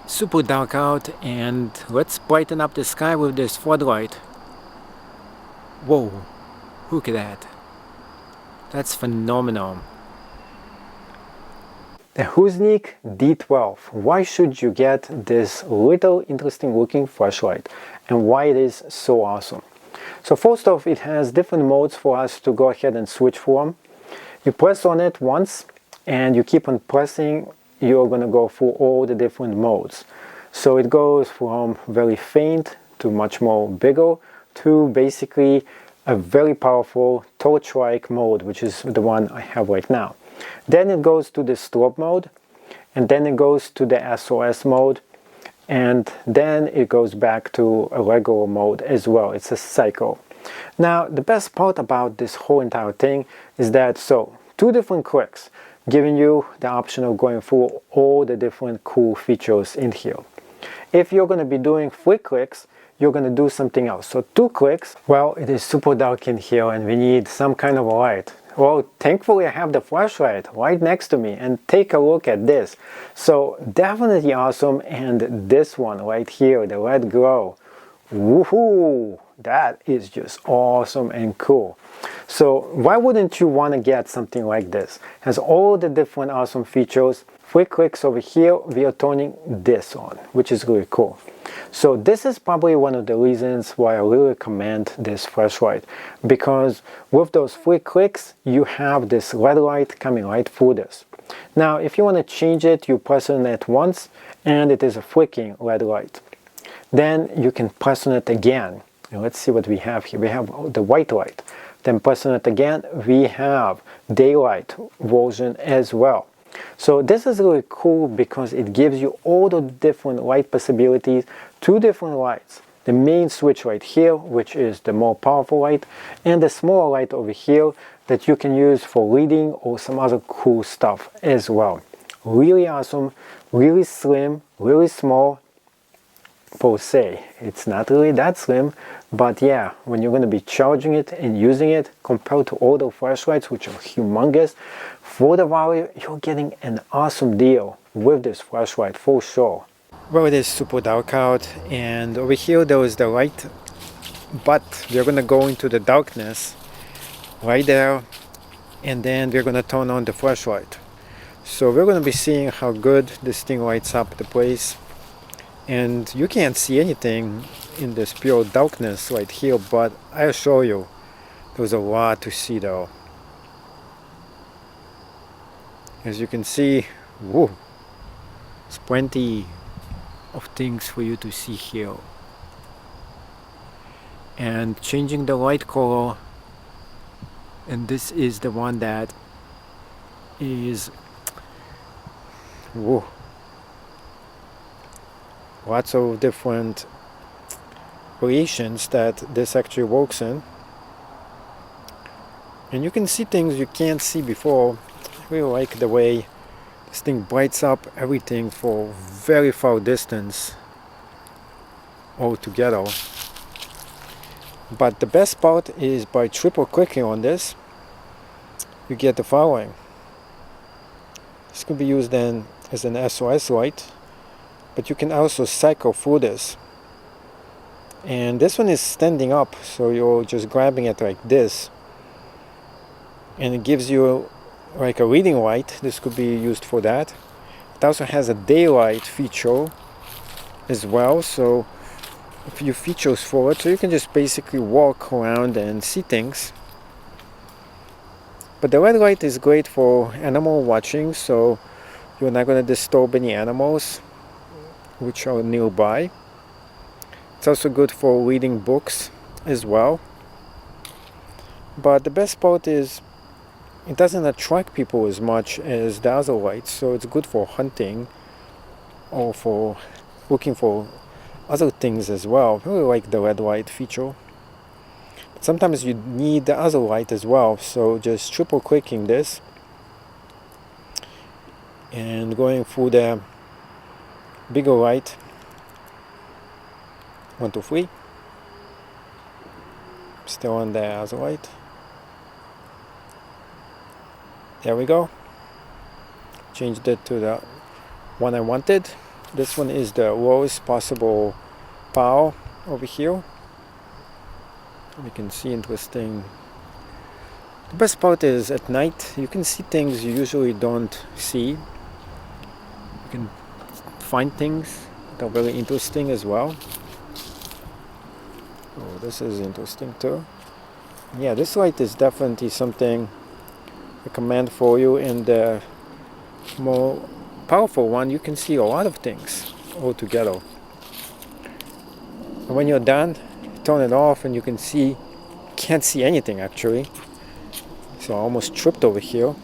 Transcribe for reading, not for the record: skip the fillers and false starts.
Super dark out, and let's brighten up the sky with this floodlight. Whoa, look at that. That's phenomenal. The Hosonic D12. Why should you get this little interesting looking flashlight and why it is so awesome? So first off, it has different modes for us to go ahead and switch from. You press on it once and you keep on pressing, you're going to go through all the different modes. So it goes from very faint to much more bigger to basically a very powerful torch-like mode, which is the one I have right now. Then it goes to the strobe mode, and then it goes to the SOS mode, and then it goes back to a regular mode as well. It's a cycle. Now, the best part about this whole entire thing is that, so, 2 different clicks, giving you the option of going through all the different cool features in here. If you're going to be doing 3 clicks, you're going to do something else. So 2 clicks, well, it is super dark in here and we need some kind of a light. Well, thankfully I have the flashlight right next to me, and take a look at this. So definitely awesome. And this one right here, the red glow, woohoo, that is just awesome and cool. So why wouldn't you want to get something like this? It has all the different awesome features. 3 clicks over here, we are turning this on, which is really cool. So this is probably one of the reasons why I really recommend this flashlight, because with those 3 clicks you have this red light coming right through this. Now if you want to change it, you press on it once and it is a flicking red light. Then you can press on it again. And let's see what we have here. We have the white light. Then press on it again, we have daylight version as well. So this is really cool because it gives you all the different light possibilities, 2 different lights. The main switch right here, which is the more powerful light, and the smaller light over here that you can use for reading or some other cool stuff as well. Really awesome, really slim, really small. Per se, it's not really that slim, but yeah, when you're going to be charging it and using it compared to all the flashlights, which are humongous, for the value, you're getting an awesome deal with this flashlight for sure. Well, it is super dark out, and over here there is the light, but we're going to go into the darkness right there, and then we're going to turn on the flashlight. So we're going to be seeing how good this thing lights up the place. And you can't see anything in this pure darkness right here, but I assure you there's a lot to see though. As you can see, whoa, there's plenty of things for you to see here. And changing the light color, and this is the one that is, whoa, lots of different variations that this actually works in, and you can see things you can't see before. I really like the way this thing brights up everything for very far distance altogether. But the best part is by triple clicking on this, you get the following. This could be used then as an SOS light, but you can also cycle through this. And this one is standing up, so you're just grabbing it like this, and it gives you like a reading light. This could be used for that. It also has a daylight feature as well, so a few features for it, so you can just basically walk around and see things. But the red light is great for animal watching, so you're not going to disturb any animals which are nearby. It's also good for reading books as well. But the best part is it doesn't attract people as much as the other lights, so it's good for hunting or for looking for other things as well. I really like the red light feature. But sometimes you need the other light as well, so just triple clicking this and going through the bigger light. 1, 2, 3. Still on the other light. There we go. Changed it to the one I wanted. This one is the lowest possible power over here. You can see interesting. The best part is at night you can see things you usually don't see. You can find things that are very interesting as well. Oh, this is interesting too. Yeah, this light is definitely something I recommend for you. And the more powerful one, you can see a lot of things all together. And when you're done, turn it off and you can see, can't see anything actually. So I almost tripped over here.